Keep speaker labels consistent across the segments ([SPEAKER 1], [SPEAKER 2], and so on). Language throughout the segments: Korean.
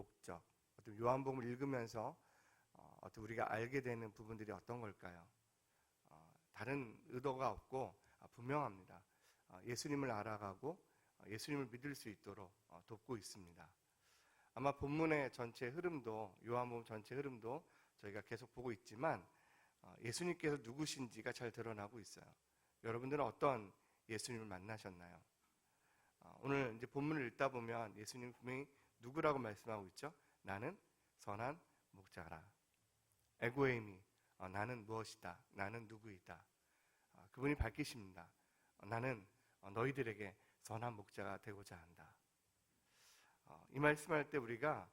[SPEAKER 1] 목적, 어떤 요한복음을 읽으면서 어떤 우리가 알게 되는 부분들이 어떤 걸까요? 다른 의도가 없고 분명합니다. 예수님을 알아가고 예수님을 믿을 수 있도록 돕고 있습니다. 아마 본문의 전체 흐름도, 요한복음 전체 흐름도 저희가 계속 보고 있지만 예수님께서 누구신지가 잘 드러나고 있어요. 여러분들은 어떤 예수님을 만나셨나요? 오늘 이제 본문을 읽다 보면 예수님 분명히 누구라고 말씀하고 있죠? 나는 선한 목자라. 에고에이미, 나는 무엇이다. 나는 누구이다. 그분이 밝히십니다. 나는 너희들에게 선한 목자가 되고자 한다. 이 말씀할 때 우리가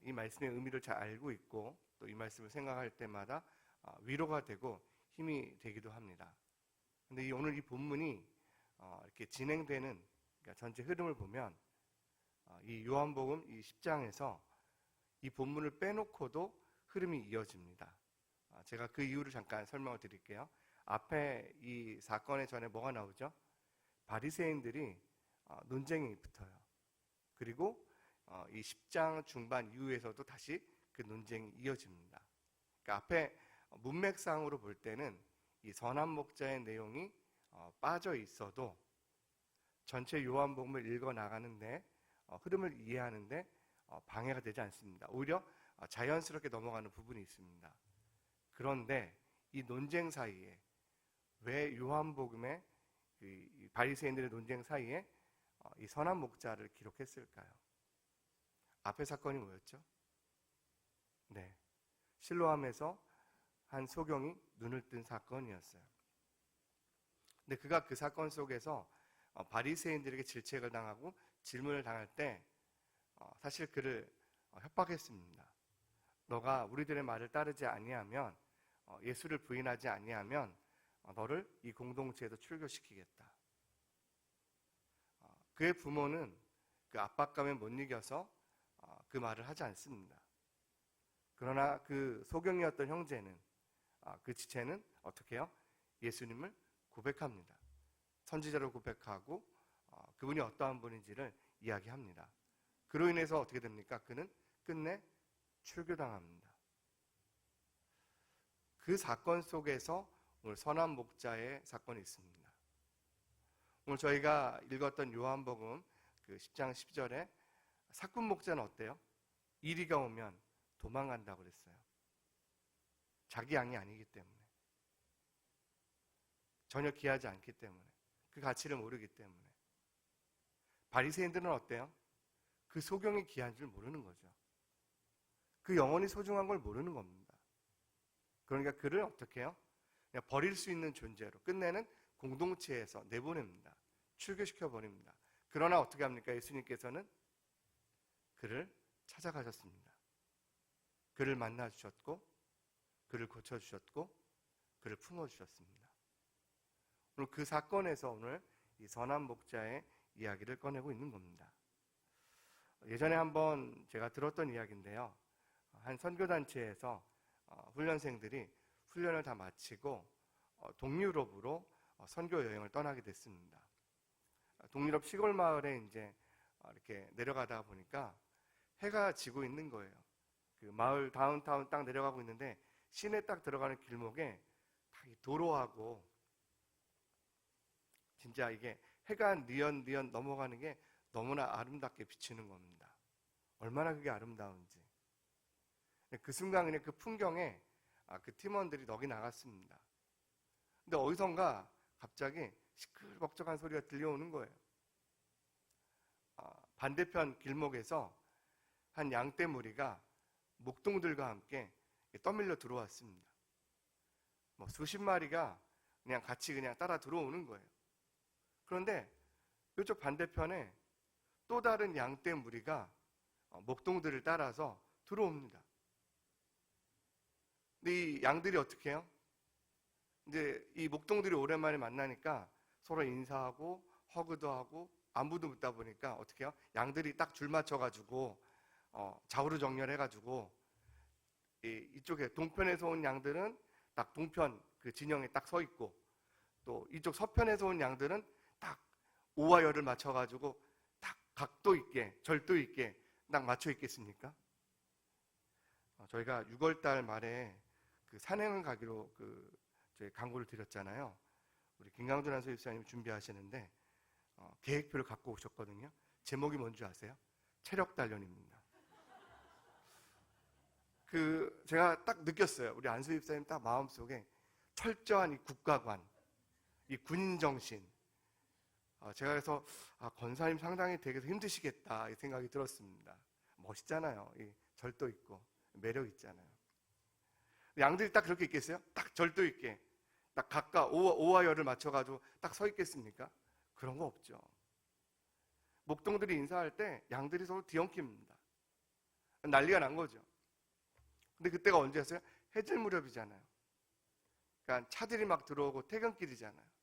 [SPEAKER 1] 이 말씀의 의미를 잘 알고 있고 또 이 말씀을 생각할 때마다 위로가 되고 힘이 되기도 합니다. 근데 오늘 이 본문이 이렇게 진행되는, 그러니까 전체 흐름을 보면 이 요한복음 이 10장에서 이 본문을 빼놓고도 흐름이 이어집니다. 제가 그 이유를 잠깐 설명을 드릴게요. 앞에 이 사건의 전에 뭐가 나오죠? 바리새인들이 논쟁이 붙어요. 그리고 이 10장 중반 이후에서도 다시 그 논쟁이 이어집니다. 그러니까 앞에 문맥상으로 볼 때는 이 선한 목자의 내용이 빠져 있어도 전체 요한복음을 읽어 나가는데 흐름을 이해하는데 방해가 되지 않습니다. 오히려 자연스럽게 넘어가는 부분이 있습니다. 그런데 이 논쟁 사이에 왜 요한복음의 이 바리새인들의 논쟁 사이에 이 선한 목자를 기록했을까요? 앞의 사건이 뭐였죠? 네, 실로암에서 한 소경이 눈을 뜬 사건이었어요. 근데 그가 그 사건 속에서 바리새인들에게 질책을 당하고 질문을 당할 때 사실 그를 협박했습니다. 너가 우리들의 말을 따르지 아니하면, 예수를 부인하지 아니하면 너를 이 공동체에서 출교시키겠다. 그의 부모는 그 압박감에 못 이겨서 그 말을 하지 않습니다. 그러나 그 소경이었던 형제는, 그 지체는 어떻게 해요? 예수님을 고백합니다. 선지자를 고백하고 그분이 어떠한 분인지를 이야기합니다. 그로 인해서 어떻게 됩니까? 그는 끝내 출교당합니다. 그 사건 속에서 오늘 선한 목자의 사건이 있습니다. 오늘 저희가 읽었던 요한복음 그 10장 10절에 사꾼 목자는 어때요? 이리가 오면 도망간다고 그랬어요. 자기 양이 아니기 때문에, 전혀 귀하지 않기 때문에, 그 가치를 모르기 때문에. 바리새인들은 어때요? 그 소경이 귀한 줄 모르는 거죠. 그 영혼이 소중한 걸 모르는 겁니다. 그러니까 그를 어떻게 해요? 그냥 버릴 수 있는 존재로 끝내는 공동체에서 내보냅니다. 출교시켜 버립니다. 그러나 어떻게 합니까? 예수님께서는 그를 찾아가셨습니다. 그를 만나 주셨고, 그를 고쳐 주셨고, 그를 품어 주셨습니다. 오늘 그 사건에서 오늘 이 선한 목자의 이야기를 꺼내고 있는 겁니다. 예전에 한번 제가 들었던 이야기인데요. 한 선교단체에서 훈련생들이 훈련을 다 마치고 동유럽으로 선교 여행을 떠나게 됐습니다. 동유럽 시골 마을에 이제 이렇게 내려가다 보니까 해가 지고 있는 거예요. 그 마을 다운타운 딱 내려가고 있는데 시내 딱 들어가는 길목에 다 도로하고 진짜 이게 해가 뉘엿뉘엿 넘어가는 게 너무나 아름답게 비치는 겁니다. 얼마나 그게 아름다운지. 그 순간 그냥 그 풍경에 그 팀원들이 넋이 나갔습니다. 근데 어디선가 갑자기 시끌벅적한 소리가 들려오는 거예요. 반대편 길목에서 한 양떼 무리가 목동들과 함께 떠밀려 들어왔습니다. 수십 마리가 그냥 같이 그냥 따라 들어오는 거예요. 그런데 이쪽 반대편에 또 다른 양떼 무리가 목동들을 따라서 들어옵니다. 근데 이 양들이 어떻게 해요? 이제 이 목동들이 오랜만에 만나니까 서로 인사하고 허그도 하고 안부도 묻다 보니까 어떻게 해요? 양들이 딱 줄 맞춰가지고 좌우로 정렬해가지고 이쪽에 동편에서 온 양들은 딱 동편 그 진영에 딱 서 있고, 또 이쪽 서편에서 온 양들은 딱 오와 열을 맞춰가지고 딱 각도 있게 절도 있게 딱 맞춰 있겠습니까? 저희가 6월달 말에 그 산행을 가기로 저희 광고를 드렸잖아요. 우리 김강준 안수집사님이 준비하시는데 계획표를 갖고 오셨거든요. 제목이 뭔지 아세요? 체력 단련입니다. 제가 딱 느꼈어요. 우리 안수집사님 딱 마음속에 철저한 이 국가관, 이 군인 정신. 제가 그래서 권사님 상당히 되게 힘드시겠다 이 생각이 들었습니다. 멋있잖아요. 이 절도 있고 매력 있잖아요. 양들이 딱 그렇게 있겠어요? 딱 절도 있게 딱 각각 오와 열을 맞춰가지고 딱 서 있겠습니까? 그런 거 없죠. 목동들이 인사할 때 양들이 서로 뒤엉킵니다. 난리가 난 거죠. 근데 그때가 언제였어요? 해질 무렵이잖아요. 그러니까 차들이 막 들어오고 퇴근길이잖아요.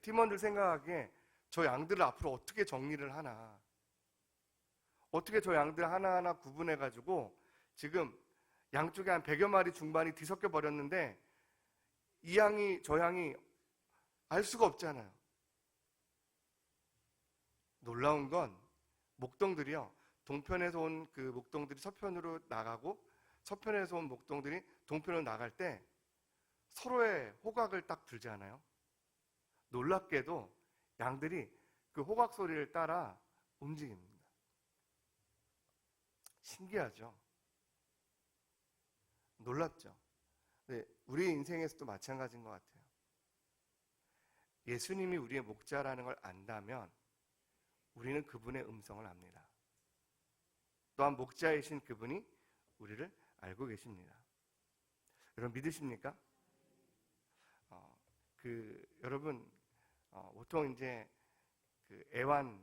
[SPEAKER 1] 팀원들 생각하기에 저 양들을 앞으로 어떻게 정리를 하나, 어떻게 저 양들 하나하나 구분해가지고 지금 양쪽에 한 100여 마리 중반이 뒤섞여 버렸는데 이 양이 저 양이 알 수가 없잖아요. 놀라운 건 목동들이요, 동편에서 온 그 목동들이 서편으로 나가고 서편에서 온 목동들이 동편으로 나갈 때 서로의 호각을 딱 불잖아요. 놀랍게도 양들이 그 호각 소리를 따라 움직입니다. 신기하죠? 놀랍죠? 네, 우리 인생에서도 마찬가지인 것 같아요. 예수님이 우리의 목자라는 걸 안다면 우리는 그분의 음성을 압니다. 또한 목자이신 그분이 우리를 알고 계십니다. 여러분 믿으십니까? 여러분 보통 이제 애완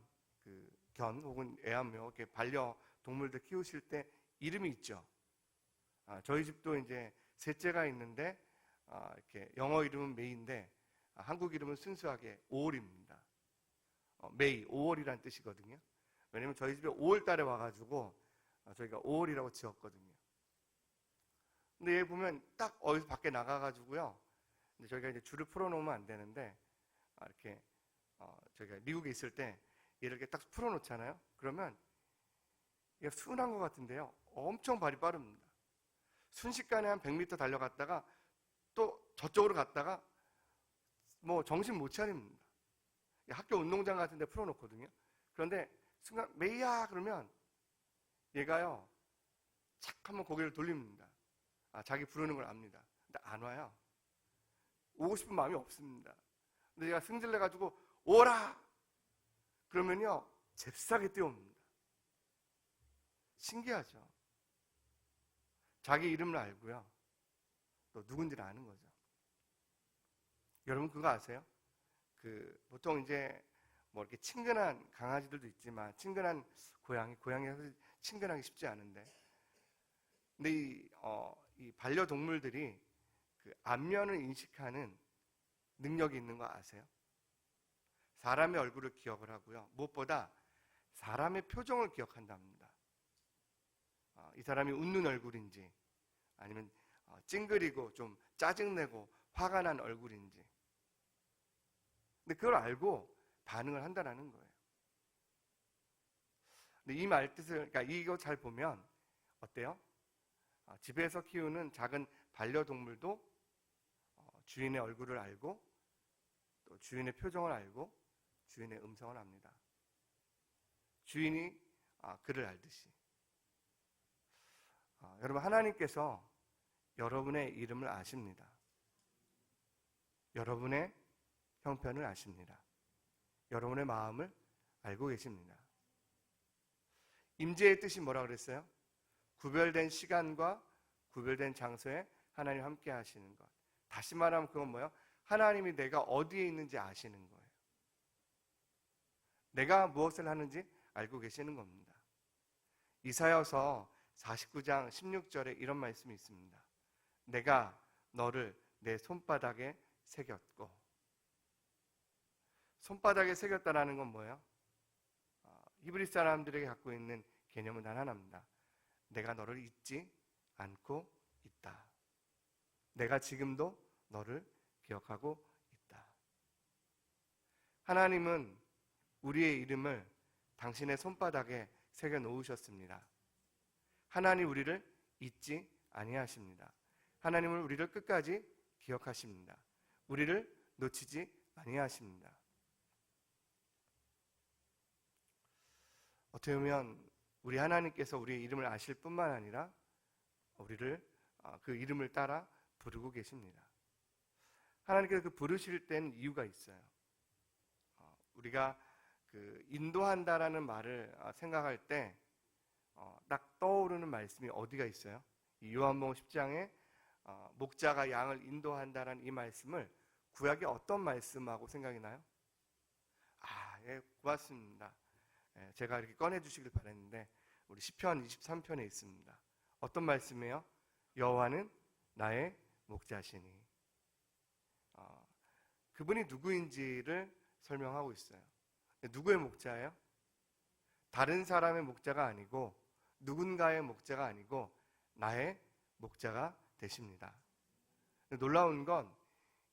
[SPEAKER 1] 견 혹은 애완묘 이렇게 반려동물들 키우실 때 이름이 있죠. 저희 집도 이제 셋째가 있는데 이렇게 영어 이름은 메이인데 한국 이름은 순수하게 5월입니다. 메이, 5월이라는 뜻이거든요. 왜냐면 저희 집에 5월 달에 와가지고 저희가 5월이라고 지었거든요. 근데 얘 보면 딱 어디서 밖에 나가가지고요. 근데 저희가 이제 줄을 풀어놓으면 안 되는데 이렇게 저희가 미국에 있을 때 얘를 이렇게 딱 풀어놓잖아요. 그러면 얘가 순한 것 같은데요. 엄청 발이 빠릅니다. 순식간에 한 100m 달려갔다가 또 저쪽으로 갔다가 뭐 정신 못 차립니다. 학교 운동장 같은 데 풀어놓거든요. 그런데 순간 메이야 그러면 얘가요 착 한번 고개를 돌립니다. 자기 부르는 걸 압니다. 근데 안 와요. 오고 싶은 마음이 없습니다. 근데 얘가 승질내가지고 오라! 그러면요 잽싸게 뛰어옵니다. 신기하죠? 자기 이름을 알고요 또 누군지를 아는 거죠. 여러분 그거 아세요? 보통 이제 뭐 이렇게 친근한 강아지들도 있지만 친근한 고양이가 사실 친근하기 쉽지 않은데, 근데 이 반려동물들이 안면을 인식하는 능력이 있는 거 아세요? 사람의 얼굴을 기억을 하고요. 무엇보다 사람의 표정을 기억한답니다. 이 사람이 웃는 얼굴인지 아니면 찡그리고 좀 짜증내고 화가 난 얼굴인지. 근데 그걸 알고 반응을 한다는 거예요. 근데 이 말뜻을, 그러니까 이거 잘 보면 어때요? 집에서 키우는 작은 반려동물도 주인의 얼굴을 알고 또 주인의 표정을 알고 주인의 음성을 압니다. 주인이 그를 알듯이. 여러분 하나님께서 여러분의 이름을 아십니다. 여러분의 형편을 아십니다. 여러분의 마음을 알고 계십니다. 임재의 뜻이 뭐라 그랬어요? 구별된 시간과 구별된 장소에 하나님 함께 하시는 것. 다시 말하면 그건 뭐예요? 하나님이 내가 어디에 있는지 아시는 거예요. 내가 무엇을 하는지 알고 계시는 겁니다. 이사야서 49장 16절에 이런 말씀이 있습니다. 내가 너를 내 손바닥에 새겼고. 손바닥에 새겼다라는 건 뭐예요? 히브리 사람들에게 갖고 있는 개념은 단 하나입니다. 내가 너를 잊지 않고 있다. 내가 지금도 너를 기억하고 있다. 하나님은 우리의 이름을 당신의 손바닥에 새겨 놓으셨습니다. 하나님 우리를 잊지 아니하십니다. 하나님은 우리를 끝까지 기억하십니다. 우리를 놓치지 아니하십니다. 어떻게 보면 우리 하나님께서 우리의 이름을 아실 뿐만 아니라 우리를 그 이름을 따라 부르고 계십니다. 하나님께서 그 부르실 때는 이유가 있어요. 우리가 그 인도한다라는 말을 생각할 때 딱 떠오르는 말씀이 어디가 있어요? 이 요한복음 10장에 목자가 양을 인도한다라는 이 말씀을 구약의 어떤 말씀하고 생각이 나요? 예, 고맙습니다. 예, 제가 이렇게 꺼내주시길 바랬는데 우리 시편 23편에 있습니다. 어떤 말씀이에요? 여호와는 나의 목자시니. 그분이 누구인지를 설명하고 있어요. 누구의 목자예요? 다른 사람의 목자가 아니고 누군가의 목자가 아니고 나의 목자가 되십니다. 놀라운 건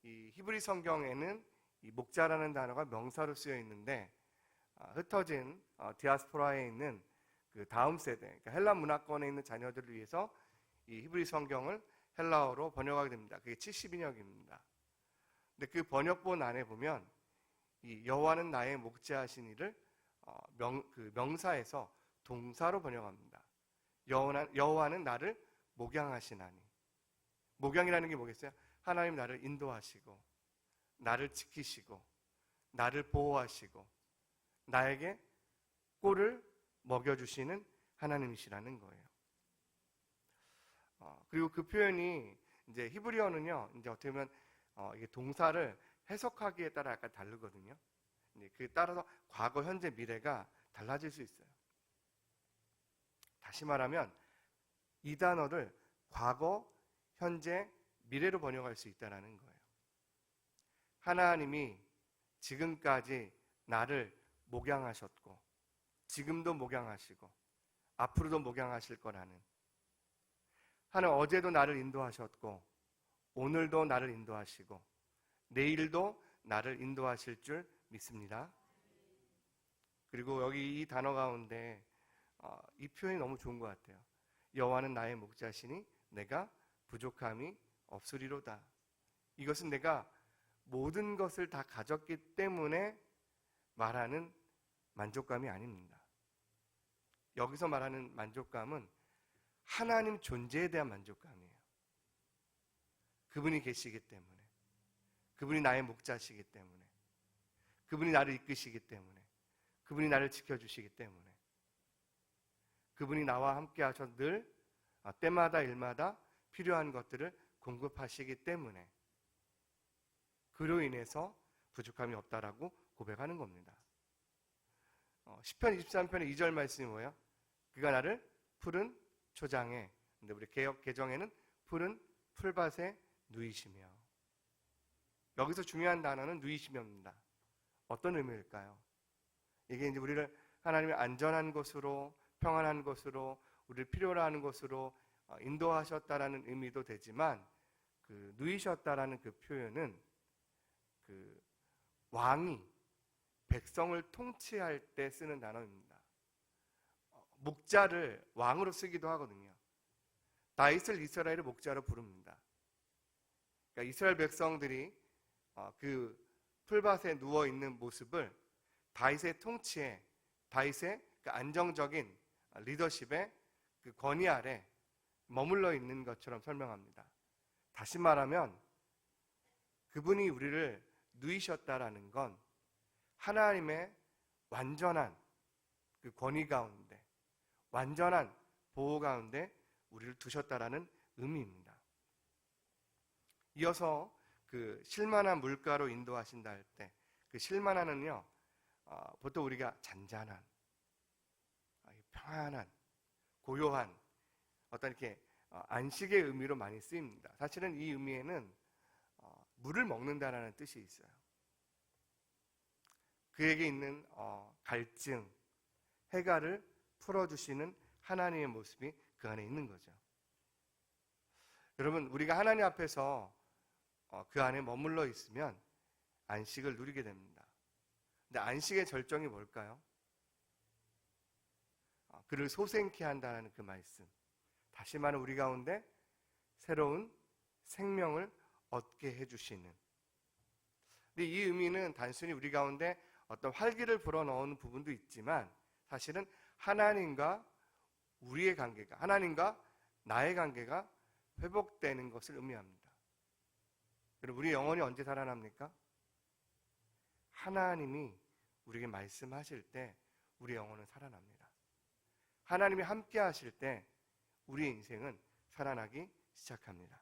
[SPEAKER 1] 이 히브리 성경에는 이 목자라는 단어가 명사로 쓰여 있는데 흩어진 디아스포라에 있는 그 다음 세대, 그러니까 헬라 문화권에 있는 자녀들을 위해서 이 히브리 성경을 헬라어로 번역하게 됩니다. 그게 70인역입니다. 근데 그 번역본 안에 보면 이 여호와는 나의 목자하신 이를 그 명사에서 동사로 번역합니다. 여호와는 나를 목양하시나니. 목양이라는 게 뭐겠어요? 하나님 나를 인도하시고 나를 지키시고 나를 보호하시고 나에게 꼴을 먹여주시는 하나님이시라는 거예요. 그리고 그 표현이 이제 히브리어는요, 이제 어떻게 보면 이게 동사를 해석하기에 따라 약간 다르거든요. 그 따라서 과거, 현재, 미래가 달라질 수 있어요. 다시 말하면 이 단어를 과거, 현재, 미래로 번역할 수 있다는 거예요. 하나님이 지금까지 나를 목양하셨고 지금도 목양하시고 앞으로도 목양하실 거라는, 하나님 어제도 나를 인도하셨고 오늘도 나를 인도하시고 내일도 나를 인도하실 줄 믿습니다. 그리고 여기 이 단어 가운데 이 표현이 너무 좋은 것 같아요. 여호와는 나의 목자시니 내가 부족함이 없으리로다. 이것은 내가 모든 것을 다 가졌기 때문에 말하는 만족감이 아닙니다. 여기서 말하는 만족감은 하나님 존재에 대한 만족감이에요. 그분이 계시기 때문에, 그분이 나의 목자시기 때문에, 그분이 나를 이끄시기 때문에, 그분이 나를 지켜주시기 때문에, 그분이 나와 함께 하셔서 늘 때마다 일마다 필요한 것들을 공급하시기 때문에 그로 인해서 부족함이 없다라고 고백하는 겁니다. 시편 23편의 2절 말씀이 뭐예요? 그가 나를 푸른 초장에, 근데 우리 개역 개정에는 푸른 풀밭에 누이시며. 여기서 중요한 단어는 누이시며입니다. 어떤 의미일까요? 이게 이제 우리를 하나님의 안전한 곳으로, 평안한 곳으로, 우리를 필요로 하는 곳으로 인도하셨다라는 의미도 되지만, 그 누이셨다라는 그 표현은 그 왕이 백성을 통치할 때 쓰는 단어입니다. 목자를 왕으로 쓰기도 하거든요. 다윗을 이스라엘의 목자로 부릅니다. 그러니까 이스라엘 백성들이 그 풀밭에 누워 있는 모습을 다윗의 통치에, 다윗의 그 안정적인 리더십의 그 권위 아래 머물러 있는 것처럼 설명합니다. 다시 말하면 그분이 우리를 누이셨다라는 건 하나님의 완전한 그 권위 가운데, 완전한 보호 가운데 우리를 두셨다라는 의미입니다. 이어서 그 실만한 물가로 인도하신다 할 때, 그 실만한은요, 보통 우리가 잔잔한, 평안한, 고요한 어떤 이렇게 안식의 의미로 많이 쓰입니다. 사실은 이 의미에는 물을 먹는다라는 뜻이 있어요. 그에게 있는 갈증, 해가를 풀어주시는 하나님의 모습이 그 안에 있는 거죠. 여러분, 우리가 하나님 앞에서 그 안에 머물러 있으면 안식을 누리게 됩니다. 근데 안식의 절정이 뭘까요? 그를 소생케 한다는 그 말씀. 다시 말해 우리 가운데 새로운 생명을 얻게 해주시는. 근데 이 의미는 단순히 우리 가운데 어떤 활기를 불어넣는 부분도 있지만 사실은 하나님과 우리의 관계가, 하나님과 나의 관계가 회복되는 것을 의미합니다. 여러분, 우리 영혼이 언제 살아납니까? 하나님이 우리에게 말씀하실 때 우리 영혼은 살아납니다. 하나님이 함께 하실 때 우리의 인생은 살아나기 시작합니다.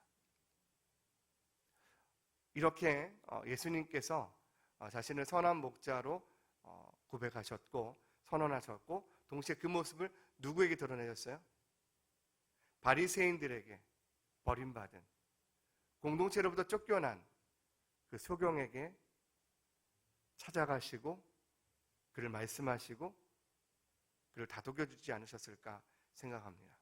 [SPEAKER 1] 이렇게 예수님께서 자신을 선한 목자로 고백하셨고 선언하셨고 동시에 그 모습을 누구에게 드러내셨어요? 바리새인들에게 버림받은 공동체로부터 쫓겨난 그 소경에게 찾아가시고 그를 말씀하시고 그를 다독여주지 않으셨을까 생각합니다.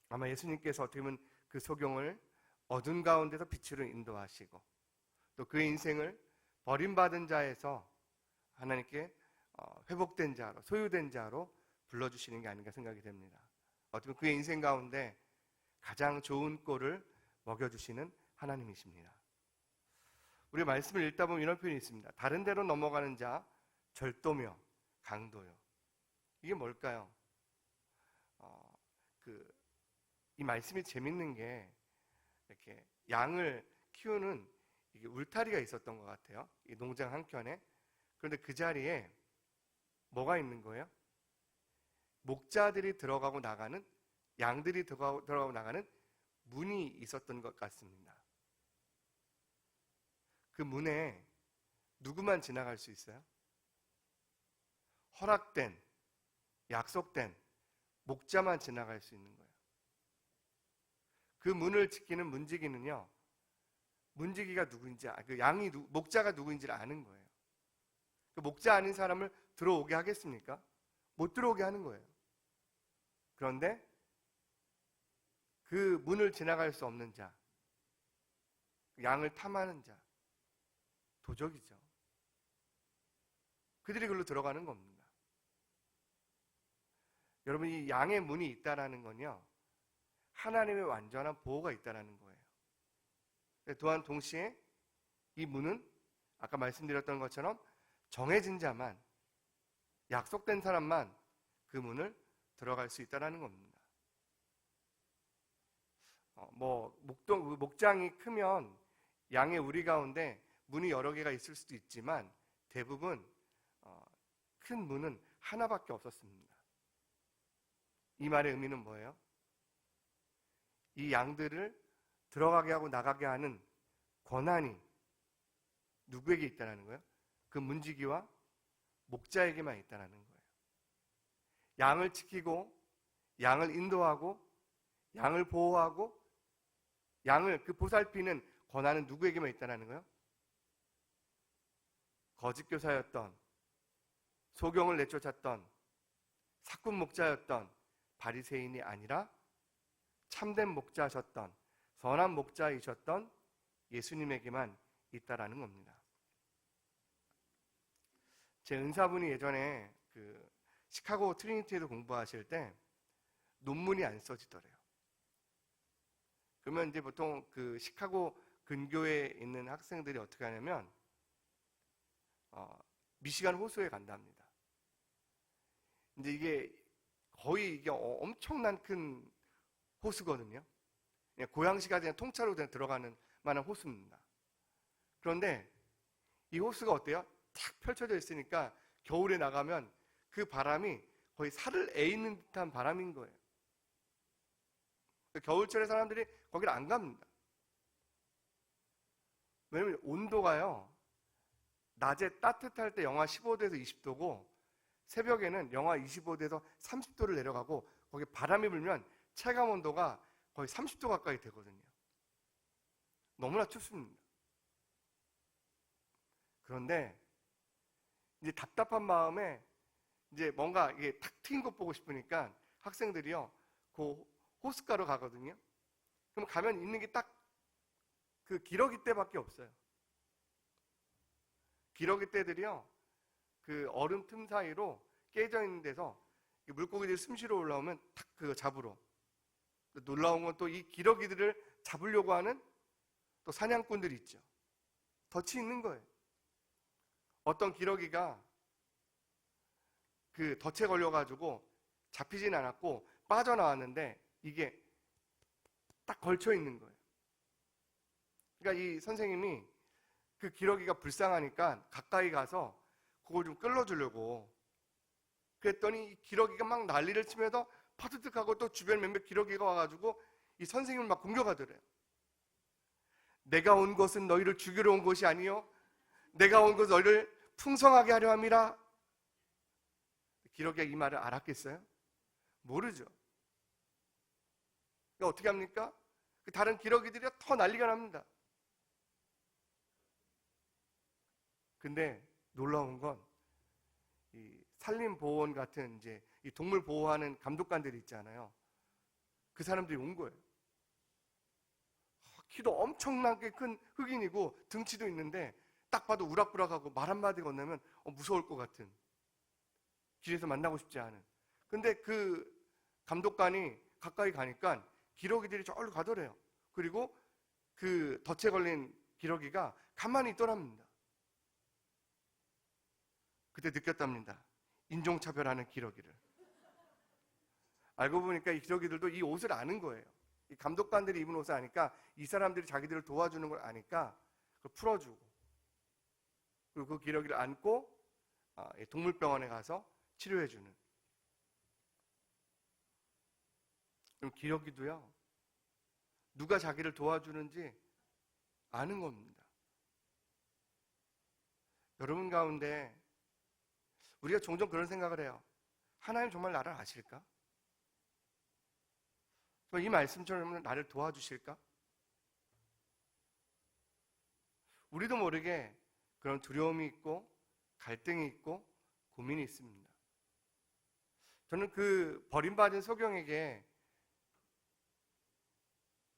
[SPEAKER 1] 아마 예수님께서 어떻게 보면 그 소경을 어둠 가운데서 빛으로 인도하시고 또 그의 인생을 버림받은 자에서 하나님께 회복된 자로, 소유된 자로 불러주시는 게 아닌가 생각이 됩니다. 어떻게 보면 그의 인생 가운데 가장 좋은 꼴을 먹여주시는 하나님이십니다. 우리 말씀을 읽다 보면 이런 표현이 있습니다. 다른 데로 넘어가는 자, 절도며 강도요. 이게 뭘까요? 이 말씀이 재밌는 게 이렇게 양을 키우는 이게 울타리가 있었던 것 같아요. 이 농장 한켠에. 그런데 그 자리에 뭐가 있는 거예요? 목자들이 들어가고 나가는, 양들이 들어가고 나가는 문이 있었던 것 같습니다. 그 문에 누구만 지나갈 수 있어요? 허락된, 약속된 목자만 지나갈 수 있는 거예요. 그 문을 지키는 문지기는요, 문지기가 누구인지, 그 양이 목자가 누구인지를 아는 거예요. 그 목자 아닌 사람을 들어오게 하겠습니까? 못 들어오게 하는 거예요. 그런데 그 문을 지나갈 수 없는 자, 양을 탐하는 자, 도적이죠. 그들이 그걸로 들어가는 겁니다. 여러분, 이 양의 문이 있다라는 건요, 하나님의 완전한 보호가 있다라는 거예요. 또한 동시에 이 문은 아까 말씀드렸던 것처럼 정해진 자만, 약속된 사람만 그 문을 들어갈 수 있다라는 겁니다. 목장이 크면 양의 우리 가운데 문이 여러 개가 있을 수도 있지만 대부분 큰 문은 하나밖에 없었습니다. 이 말의 의미는 뭐예요? 이 양들을 들어가게 하고 나가게 하는 권한이 누구에게 있다는 거예요? 그 문지기와 목자에게만 있다는 거예요. 양을 지키고 양을 인도하고 양을 보호하고 양을 그 보살피는 권한은 누구에게만 있다는 거예요? 거짓 교사였던, 소경을 내쫓았던, 사꾼 목자였던 바리새인이 아니라 참된 목자셨던, 선한 목자이셨던 예수님에게만 있다라는 겁니다. 제 은사분이 예전에 그 시카고 트리니티에도 공부하실 때 논문이 안 써지더래요. 그러면 이제 보통 그 시카고 근교에 있는 학생들이 어떻게 하냐면 미시간 호수에 간답니다. 이제 이게 거의 이게 엄청난 큰 호수거든요. 고양시가 그냥 통째로 그냥 들어가는 만한 호수입니다. 그런데 이 호수가 어때요? 탁 펼쳐져 있으니까 겨울에 나가면 그 바람이 거의 살을 에이는 듯한 바람인 거예요. 겨울철에 사람들이 거기를 안 갑니다. 왜냐면 온도가요, 낮에 따뜻할 때 영하 15도에서 20도고 새벽에는 영하 25도에서 30도를 내려가고 거기 바람이 불면 체감 온도가 거의 30도 가까이 되거든요. 너무나 춥습니다. 그런데 이제 답답한 마음에 이제 뭔가 이게 탁 트인 것 보고 싶으니까 학생들이요, 그 호숫가로 가거든요. 그럼 가면 있는 게 딱 그 기러기 떼밖에 없어요. 기러기 떼들이요, 그 얼음 틈 사이로 깨져 있는 데서 물고기들이 숨 쉬러 올라오면 탁 그거 잡으러 놀라운 건 또 이 기러기들을 잡으려고 하는 또 사냥꾼들이 있죠. 덫이 있는 거예요. 어떤 기러기가 그 덫에 걸려가지고 잡히진 않았고 빠져나왔는데 이게 딱 걸쳐 있는 거예요. 그러니까 이 선생님이 그 기러기가 불쌍하니까 가까이 가서 그걸 좀 끌어주려고 그랬더니 이 기러기가 막 난리를 치면서 파트득하고 또 주변 몇몇 기러기가 와가지고 이 선생님을 막 공격하더래요. 내가 온 것은 너희를 죽이러 온 것이 아니요 내가 온 것은 너희를 풍성하게 하려 함이라. 기러기가 이 말을 알았겠어요? 모르죠. 그러니까 어떻게 합니까? 그 다른 기러기들이 더 난리가 납니다. 근데 놀라운 건 이 산림보호원 같은 이제 이 동물 보호하는 감독관들이 있잖아요. 그 사람들이 온 거예요. 키도 엄청나게 큰 흑인이고 등치도 있는데 딱 봐도 우락부락하고 말 한마디 건네면 무서울 것 같은, 길에서 만나고 싶지 않은. 근데 그 감독관이 가까이 가니까 기러기들이 저리로 가더래요. 그리고 그 덫에 걸린 기러기가 가만히 있더랍니다. 그때 느꼈답니다. 인종차별하는 기러기를. 알고 보니까 이 기러기들도 이 옷을 아는 거예요. 이 감독관들이 입은 옷을 아니까 이 사람들이 자기들을 도와주는 걸 아니까 그걸 풀어주고, 그리고 그 기러기를 안고 동물병원에 가서 치료해주는. 그럼 기러기도요, 누가 자기를 도와주는지 아는 겁니다. 여러분 가운데 우리가 종종 그런 생각을 해요. 하나님 정말 나를 아실까? 이 말씀처럼 나를 도와주실까? 우리도 모르게 그런 두려움이 있고 갈등이 있고 고민이 있습니다. 저는 그 버림받은 소경에게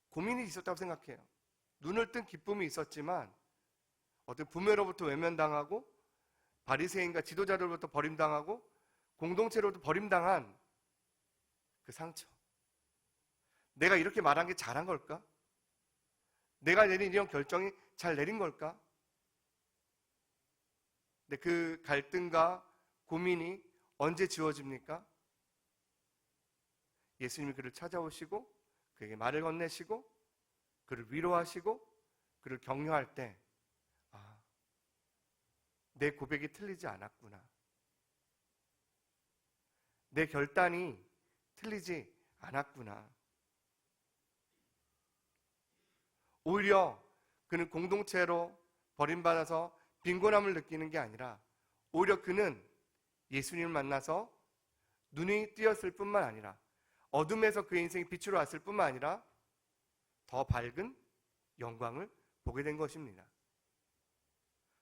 [SPEAKER 1] 고민이 있었다고 생각해요. 눈을 뜬 기쁨이 있었지만 어떤 부모로부터 외면당하고 바리새인과 지도자들로부터 버림당하고 공동체로부터 버림당한 그 상처. 내가 이렇게 말한 게 잘한 걸까? 내가 내린 이런 결정이 잘 내린 걸까? 근데 그 갈등과 고민이 언제 지워집니까? 예수님이 그를 찾아오시고 그에게 말을 건네시고 그를 위로하시고 그를 격려할 때, 내 고백이 틀리지 않았구나. 내 결단이 틀리지 않았구나. 오히려 그는 공동체로 버림받아서 빈곤함을 느끼는 게 아니라 오히려 그는 예수님을 만나서 눈이 띄었을 뿐만 아니라 어둠에서 그의 인생이 빛으로 왔을 뿐만 아니라 더 밝은 영광을 보게 된 것입니다.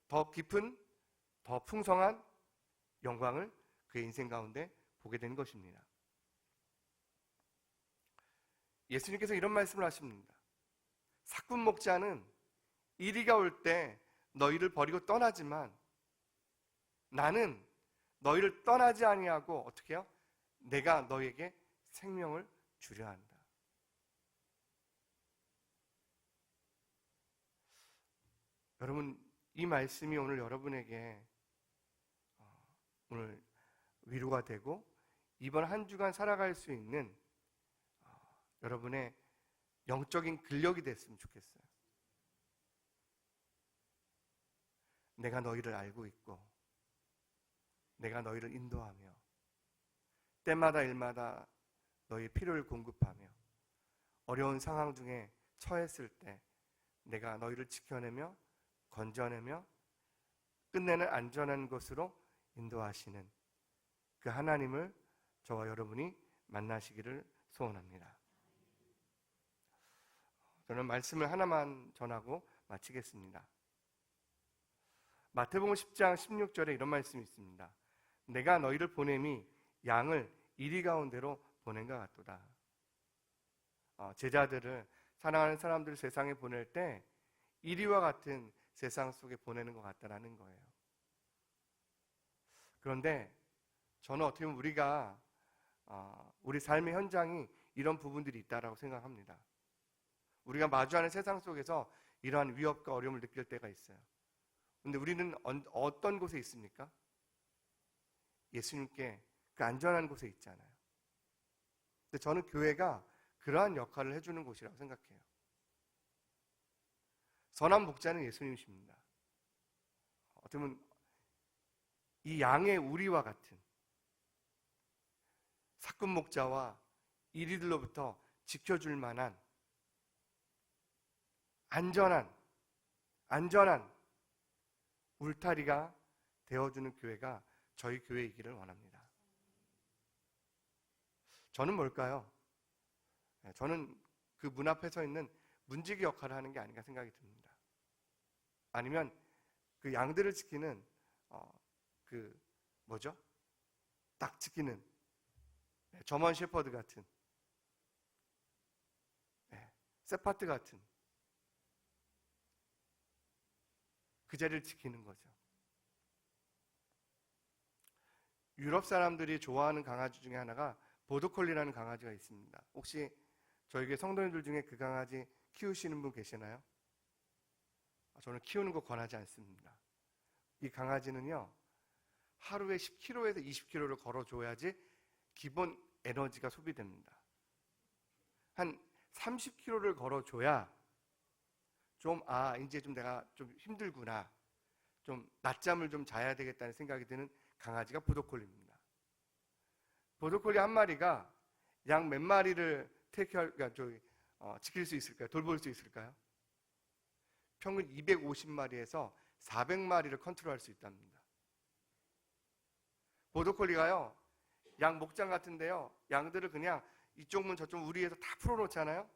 [SPEAKER 1] 더 깊은, 더 풍성한 영광을 그의 인생 가운데 보게 된 것입니다. 예수님께서 이런 말씀을 하십니다. 사꾼 목자는 이리가 올 때 너희를 버리고 떠나지만 나는 너희를 떠나지 아니하고 어떻게 해요? 내가 너희에게 생명을 주려 한다. 여러분, 이 말씀이 오늘 여러분에게 오늘 위로가 되고 이번 한 주간 살아갈 수 있는 여러분의 영적인 근력이 됐으면 좋겠어요. 내가 너희를 알고 있고 내가 너희를 인도하며 때마다 일마다 너희의 필요를 공급하며 어려운 상황 중에 처했을 때 내가 너희를 지켜내며 건져내며 끝내는 안전한 곳으로 인도하시는 그 하나님을 저와 여러분이 만나시기를 소원합니다. 저는 말씀을 하나만 전하고 마치겠습니다. 마태복음 10장 16절에 이런 말씀이 있습니다. 내가 너희를 보냄이 양을 이리 가운데로 보낸 것 같도다. 제자들을, 사랑하는 사람들을 세상에 보낼 때 이리와 같은 세상 속에 보내는 것 같다라는 거예요. 그런데 저는 어떻게 보면 우리가 우리 삶의 현장이 이런 부분들이 있다라고 생각합니다. 우리가 마주하는 세상 속에서 이러한 위협과 어려움을 느낄 때가 있어요. 근데 우리는 어떤 곳에 있습니까? 예수님께 그 안전한 곳에 있잖아요. 근데 저는 교회가 그러한 역할을 해주는 곳이라고 생각해요. 선한 목자는 예수님이십니다. 어떻게 보면 이 양의 우리와 같은 사금 목자와 이리들로부터 지켜줄 만한 안전한 울타리가 되어주는 교회가 저희 교회이기를 원합니다. 저는 뭘까요? 저는 그 문 앞에 서 있는 문지기 역할을 하는 게 아닌가 생각이 듭니다. 아니면 그 양들을 지키는 딱 지키는 저먼 셰퍼드 같은 세파트 같은 그 자리를 지키는 거죠. 유럽 사람들이 좋아하는 강아지 중에 하나가 보더콜리라는 강아지가 있습니다. 혹시 저희 교회 성도님들 중에 그 강아지 키우시는 분 계시나요? 저는 키우는 거 권하지 않습니다. 이 강아지는요, 하루에 10km에서 20km를 걸어줘야지 기본 에너지가 소비됩니다. 한 30km를 걸어줘야 이제 내가 좀 힘들구나, 좀 낮잠을 좀 자야 되겠다는 생각이 드는 강아지가 보더콜리입니다. 보더콜리 한 마리가 양 몇 마리를 지킬 수 있을까요? 돌볼 수 있을까요? 평균 250마리에서 400마리를 컨트롤할 수 있답니다. 보더콜리가요, 양 목장 같은데요, 양들을 그냥 이쪽 문 저쪽 우리에서 다 풀어놓잖아요.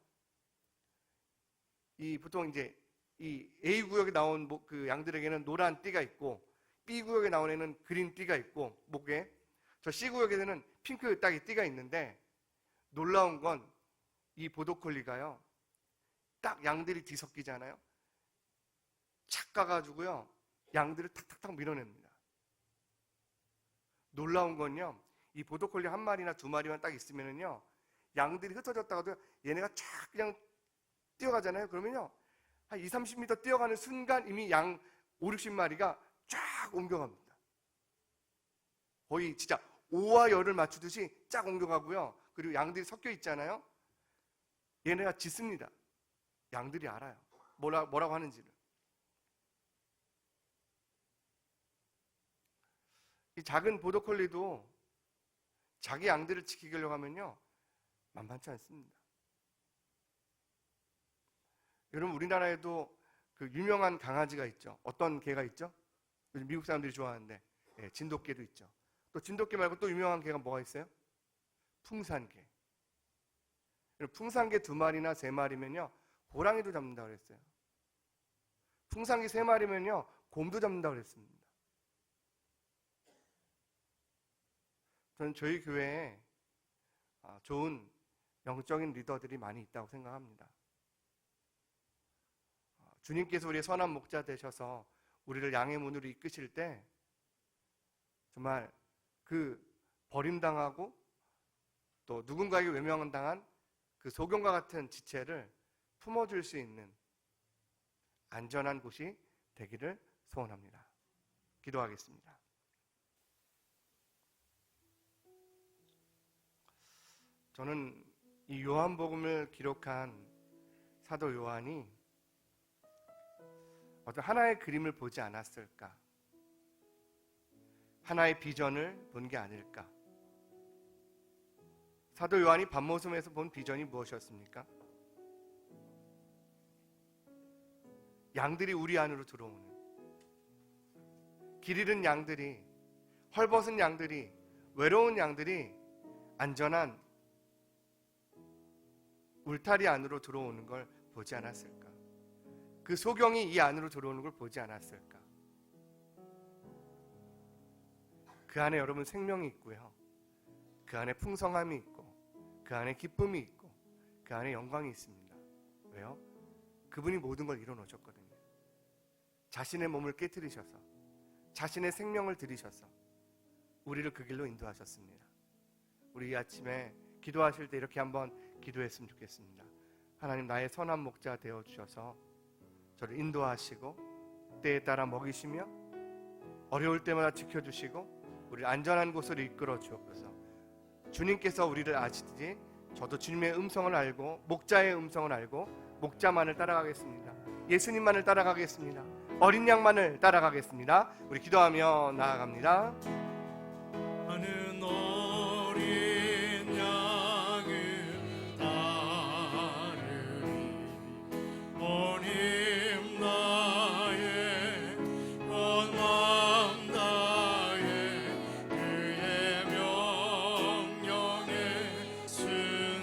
[SPEAKER 1] 보통 이제 이 A 구역에 나온 그 양들에게는 노란 띠가 있고, B 구역에 나온 애는 그린 띠가 있고 목에, 저 C 구역에는 핑크 딱이 띠가 있는데, 놀라운 건 이 보더콜리가요, 딱 양들이 뒤섞이잖아요. 착 가가지고요, 양들을 탁탁탁 밀어냅니다. 놀라운 건요, 이 보더콜리 한 마리나 두 마리만 딱 있으면은요, 양들이 흩어졌다가도 얘네가 쫙 그냥 뛰어가잖아요. 그러면요, 한 20-30m 뛰어가는 순간 이미 양 50-60마리가 쫙 옮겨갑니다. 거의 진짜 오와 열을 맞추듯이 쫙 옮겨가고요. 그리고 양들이 섞여 있잖아요. 얘네가 짖습니다. 양들이 알아요. 뭐라고 하는지를. 이 작은 보더콜리도 자기 양들을 지키려고 하면요, 만만치 않습니다. 여러분, 우리나라에도 그 유명한 강아지가 있죠. 어떤 개가 있죠? 요즘 미국 사람들이 좋아하는데, 진돗개도 있죠. 또 진돗개 말고 또 유명한 개가 뭐가 있어요? 풍산개. 풍산개 2마리나 3마리면요, 호랑이도 잡는다고 그랬어요. 풍산개 3마리면요, 곰도 잡는다고 그랬습니다. 저는 저희 교회에 좋은 영적인 리더들이 많이 있다고 생각합니다. 주님께서 우리의 선한 목자 되셔서 우리를 양의 문으로 이끄실 때 정말 그 버림당하고 또 누군가에게 외면당한 그 소경과 같은 지체를 품어줄 수 있는 안전한 곳이 되기를 소원합니다. 기도하겠습니다. 저는 이 요한복음을 기록한 사도 요한이 어떤 하나의 그림을 보지 않았을까? 하나의 비전을 본 게 아닐까? 사도 요한이 밤모섬에서 본 비전이 무엇이었습니까? 양들이 우리 안으로 들어오는, 길 잃은 양들이, 헐벗은 양들이, 외로운 양들이 안전한 울타리 안으로 들어오는 걸 보지 않았을까? 그 소경이 이 안으로 들어오는 걸 보지 않았을까? 그 안에 여러분 생명이 있고요, 그 안에 풍성함이 있고, 그 안에 기쁨이 있고, 그 안에 영광이 있습니다. 왜요? 그분이 모든 걸 이뤄놓으셨거든요. 자신의 몸을 깨트리셔서, 자신의 생명을 들이셔서 우리를 그 길로 인도하셨습니다. 우리 이 아침에 기도하실 때 이렇게 한번 기도했으면 좋겠습니다. 하나님, 나의 선한 목자 되어 주셔서 저를 인도하시고 때에 따라 먹이시며 어려울 때마다 지켜주시고 우리를 안전한 곳으로 이끌어 주옵소서. 주님께서 우리를 아시듯이 저도 주님의 음성을 알고 목자의 음성을 알고 목자만을 따라가겠습니다. 예수님만을 따라가겠습니다. 어린 양만을 따라가겠습니다. 우리 기도하며 나아갑니다.
[SPEAKER 2] 나는 어린 양을 따르리. 어린 나의 온 마음 다해 그의 명령에 순종하리.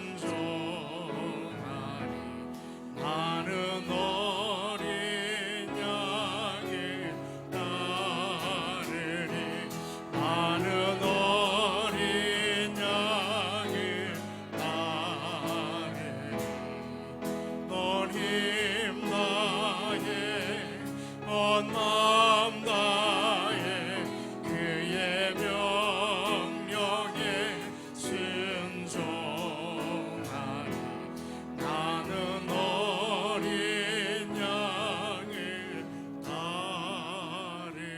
[SPEAKER 2] 나는 어린 양을 따르리. 나는 어린 양을 따르리. 넌 힘나에 온 마음 다해 그의 명령에 순종하리. 나는 어린 양을 따르리.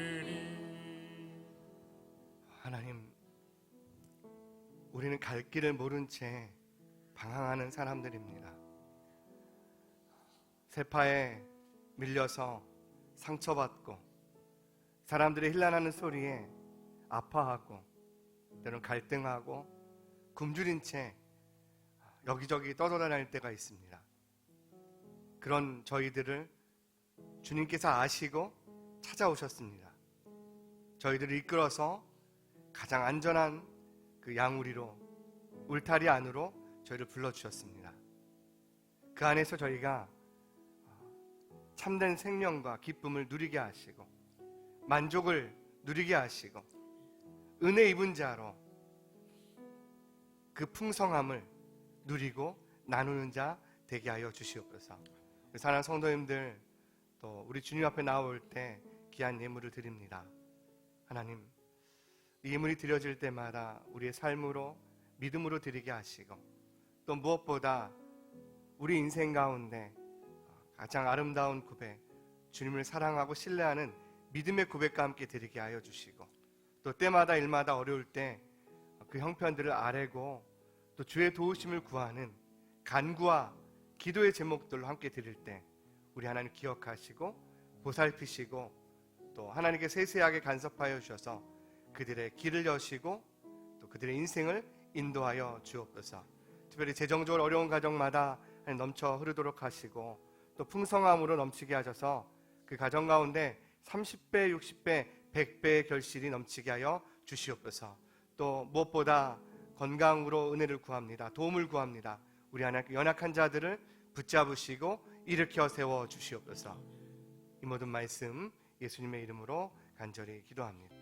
[SPEAKER 1] 하나님, 우리는 갈 길을 모른 채 방황하는 사람들입니다. 세파에 밀려서 상처받고 사람들의 힐난하는 소리에 아파하고 때로는 갈등하고 굶주린 채 여기저기 떠돌아다닐 때가 있습니다. 그런 저희들을 주님께서 아시고 찾아오셨습니다. 저희들을 이끌어서 가장 안전한 그 양우리로, 울타리 안으로 저희를 불러주셨습니다. 그 안에서 저희가 참된 생명과 기쁨을 누리게 하시고 만족을 누리게 하시고 은혜 입은 자로 그 풍성함을 누리고 나누는 자 되게 하여 주시옵소서. 사랑하는 성도님들, 또 우리 주님 앞에 나올 때 귀한 예물을 드립니다. 하나님, 이 예물이 드려질 때마다 우리의 삶으로 믿음으로 드리게 하시고 또 무엇보다 우리 인생 가운데 가장 아름다운 고백, 주님을 사랑하고 신뢰하는 믿음의 고백과 함께 드리게 하여 주시고 또 때마다 일마다 어려울 때 그 형편들을 아뢰고 또 주의 도우심을 구하는 간구와 기도의 제목들로 함께 드릴 때 우리 하나님 기억하시고 보살피시고 또 하나님께 세세하게 간섭하여 주셔서 그들의 길을 여시고 또 그들의 인생을 인도하여 주옵소서. 특별히 재정적으로 어려운 가정마다 넘쳐 흐르도록 하시고 또 풍성함으로 넘치게 하셔서 그 가정 가운데 30배, 60배, 100배의 결실이 넘치게 하여 주시옵소서. 또 무엇보다 건강으로 은혜를 구합니다. 도움을 구합니다. 우리 하나님 연약한 자들을 붙잡으시고 일으켜 세워 주시옵소서. 이 모든 말씀 예수님의 이름으로 간절히 기도합니다.